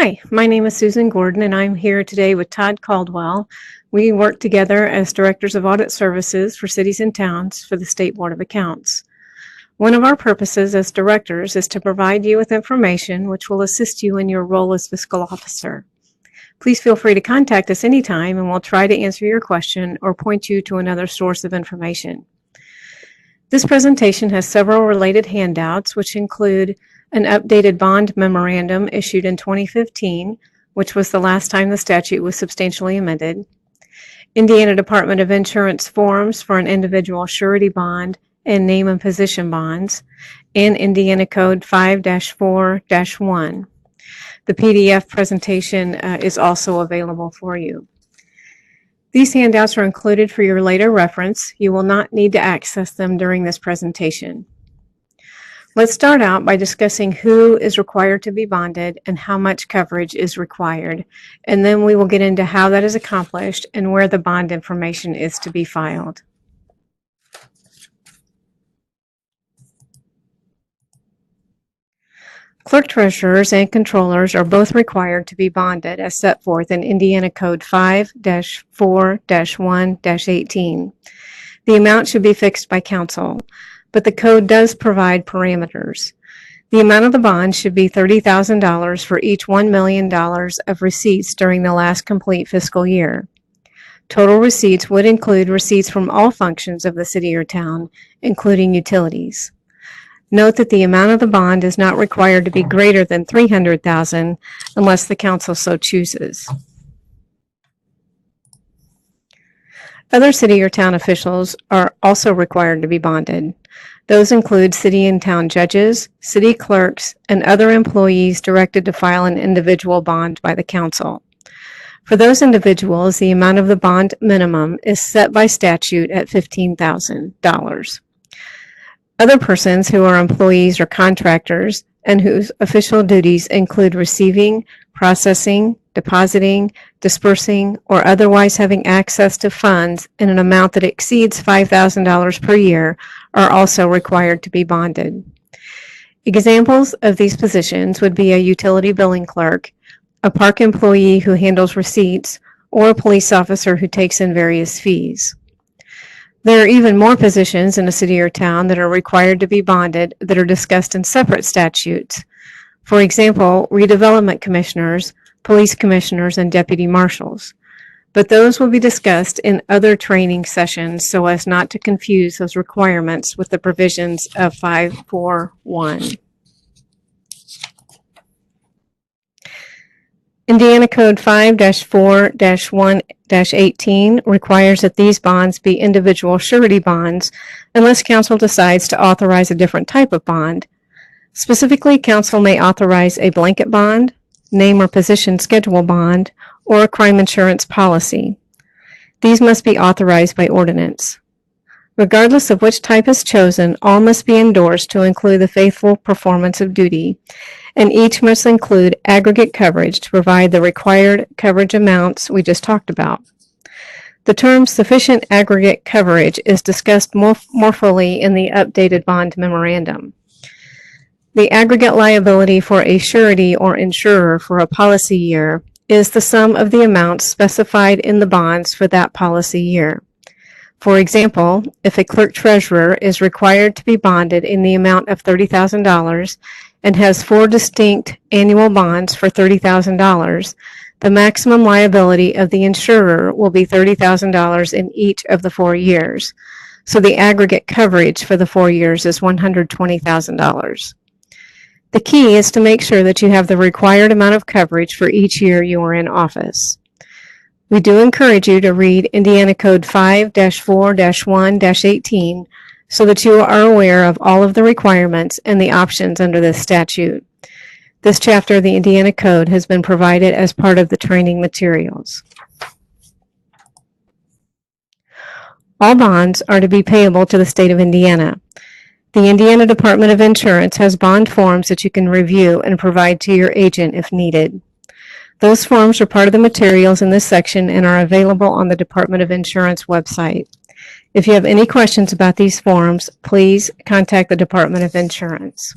Hi, my name is Susan Gordon, and I'm here today with Todd Caldwell. We work together as Directors of Audit Services for cities and towns for the State Board of Accounts. One of our purposes as directors is to provide you with information which will assist you in your role as fiscal officer. Please feel free to contact us anytime, and we'll try to answer your question or point you to another source of information. This presentation has several related handouts, which include an updated bond memorandum issued in 2015, which was the last time the statute was substantially amended, Indiana Department of Insurance forms for an individual surety bond and name and position bonds, and Indiana Code 5-4-1. The PDF presentation is also available for you. These handouts are included for your later reference. You will not need to access them during this presentation. Let's start out by discussing who is required to be bonded and how much coverage is required, and then we will get into how that is accomplished and where the bond information is to be filed. Clerk treasurers and controllers are both required to be bonded as set forth in Indiana Code 5-4-1-18. The amount should be fixed by council, but the code does provide parameters. The amount of the bond should be $30,000 for each $1 million of receipts during the last complete fiscal year. Total receipts would include receipts from all functions of the city or town, including utilities. Note that the amount of the bond is not required to be greater than $300,000 unless the council so chooses. Other city or town officials are also required to be bonded. Those include city and town judges, city clerks, and other employees directed to file an individual bond by the council. For those individuals, the amount of the bond minimum is set by statute at $15,000. Other persons who are employees or contractors and whose official duties include receiving, processing, depositing, dispersing, or otherwise having access to funds in an amount that exceeds $5,000 per year are also required to be bonded. Examples of these positions would be a utility billing clerk, a park employee who handles receipts, or a police officer who takes in various fees. There are even more positions in a city or town that are required to be bonded that are discussed in separate statutes. For example, redevelopment commissioners, police commissioners, and deputy marshals. But those will be discussed in other training sessions so as not to confuse those requirements with the provisions of 541. Indiana Code 5-4-1-18 requires that these bonds be individual surety bonds unless council decides to authorize a different type of bond. Specifically, council may authorize a blanket bond, name or position schedule bond, or a crime insurance policy. These must be authorized by ordinance. Regardless of which type is chosen, all must be endorsed to include the faithful performance of duty, and each must include aggregate coverage to provide the required coverage amounts we just talked about. The term sufficient aggregate coverage is discussed more fully in the updated bond memorandum. The aggregate liability for a surety or insurer for a policy year is the sum of the amounts specified in the bonds for that policy year. For example, if a clerk treasurer is required to be bonded in the amount of $30,000 and has 4 distinct annual bonds for $30,000, the maximum liability of the insurer will be $30,000 in each of the 4 years. So the aggregate coverage for the 4 years is $120,000. The key is to make sure that you have the required amount of coverage for each year you are in office. We do encourage you to read Indiana Code 5-4-1-18 so that you are aware of all of the requirements and the options under this statute. This chapter of the Indiana Code has been provided as part of the training materials. All bonds are to be payable to the state of Indiana. The Indiana Department of Insurance has bond forms that you can review and provide to your agent if needed. Those forms are part of the materials in this section and are available on the Department of Insurance website. If you have any questions about these forms, please contact the Department of Insurance.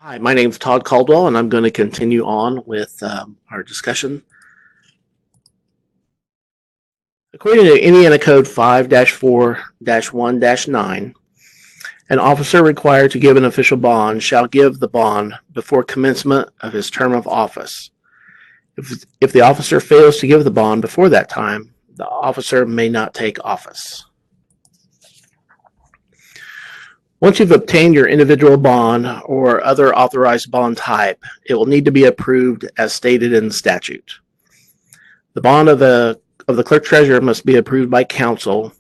Hi, my name is Todd Caldwell, and I'm going to continue on with our discussion. According to Indiana Code 5-4-1-9, an officer required to give an official bond shall give the bond before commencement of his term of office. If the officer fails to give the bond before that time, the officer may not take office. Once you've obtained your individual bond or other authorized bond type, it will need to be approved as stated in the statute. The bond of the clerk treasurer must be approved by council,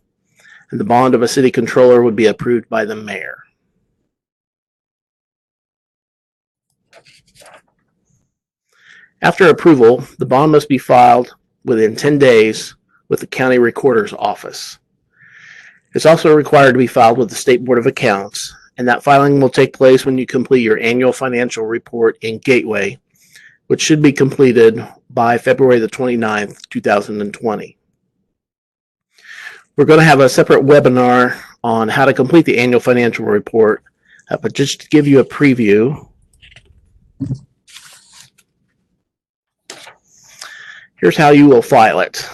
and the bond of a city controller would be approved by the mayor. After approval, the bond must be filed within 10 days with the county recorder's office. It's also required to be filed with the State Board of Accounts, and that filing will take place when you complete your annual financial report in Gateway, which should be completed by February the 29th, 2020. We're going to have a separate webinar on how to complete the annual financial report, but just to give you a preview, here's how you will file it.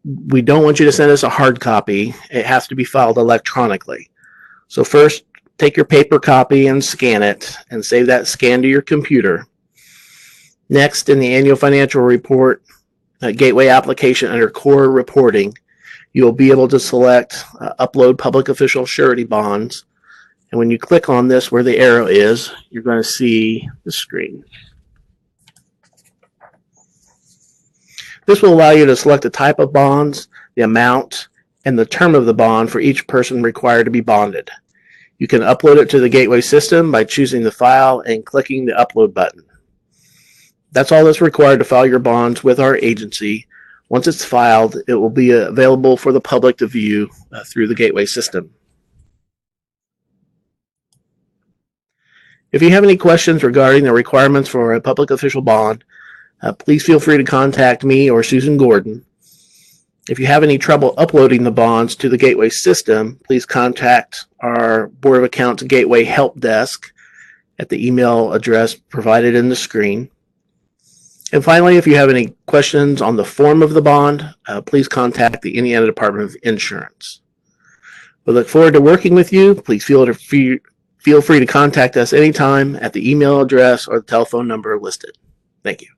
We don't want you to send us a hard copy. It has to be filed electronically. So first, take your paper copy and scan it and save that scan to your computer. Next, in the annual financial report Gateway application under core reporting, you'll be able to select upload public official surety bonds. And when you click on this where the arrow is, you're going to see the screen. This will allow you to select the type of bonds, the amount, and the term of the bond for each person required to be bonded. You can upload it to the Gateway system by choosing the file and clicking the upload button. That's all that's required to file your bonds with our agency. Once it's filed, it will be available for the public to view through the Gateway system. If you have any questions regarding the requirements for a public official bond, please feel free to contact me or Susan Gordon. If you have any trouble uploading the bonds to the Gateway system, please contact our Board of Accounts Gateway Help Desk at the email address provided in the screen. And finally, if you have any questions on the form of the bond, please contact the Indiana Department of Insurance. We look forward to working with you. Please feel free to contact us anytime at the email address or the telephone number listed. Thank you.